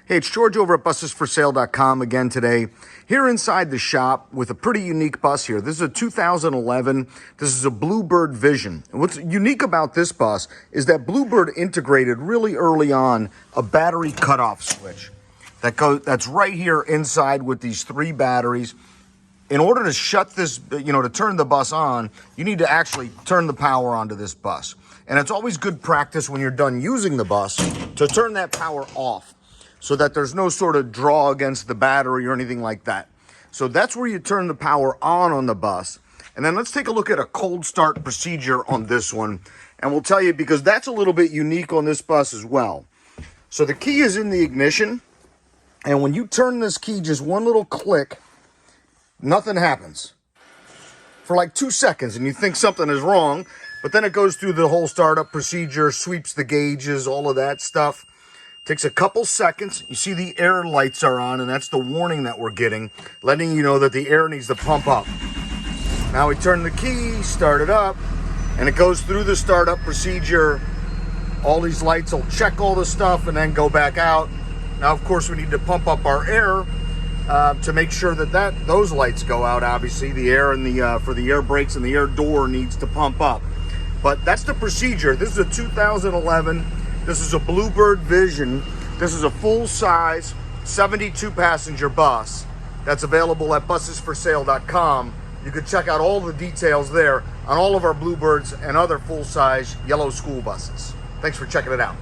Hey, it's George over at busesforsale.com again today. Here inside the shop with a pretty unique bus here. This is a 2011. This is a Bluebird Vision. And what's unique about this bus is that Bluebird integrated really early on a battery cutoff switch that's right here inside with these 3 batteries. In order to shut this, to turn the bus on, you need to actually turn the power onto this bus. And it's always good practice when you're done using the bus to turn that power off, so that there's no sort of draw against the battery or anything like that. So that's where you turn the power on the bus. And then let's take a look at a cold start procedure on this one. And we'll tell you, because that's a little bit unique on this bus as well. So the key is in the ignition. And when you turn this key, just one little click, nothing happens for like 2 seconds. And you think something is wrong, but then it goes through the whole startup procedure, sweeps the gauges, all of that stuff. Takes a couple seconds. You see the air lights are on, and that's the warning that we're getting, letting you know that the air needs to pump up. Now we turn the key, start it up, and it goes through the startup procedure. All these lights will check all the stuff and then go back out. Now, of course, we need to pump up our air to make sure that those lights go out. Obviously, the air and for the air brakes and the air door needs to pump up. But that's the procedure. This is a 2011. This is a Bluebird Vision. This is a full-size 72-passenger bus that's available at busesforsale.com. You can check out all the details there on all of our Bluebirds and other full-size yellow school buses. Thanks for checking it out.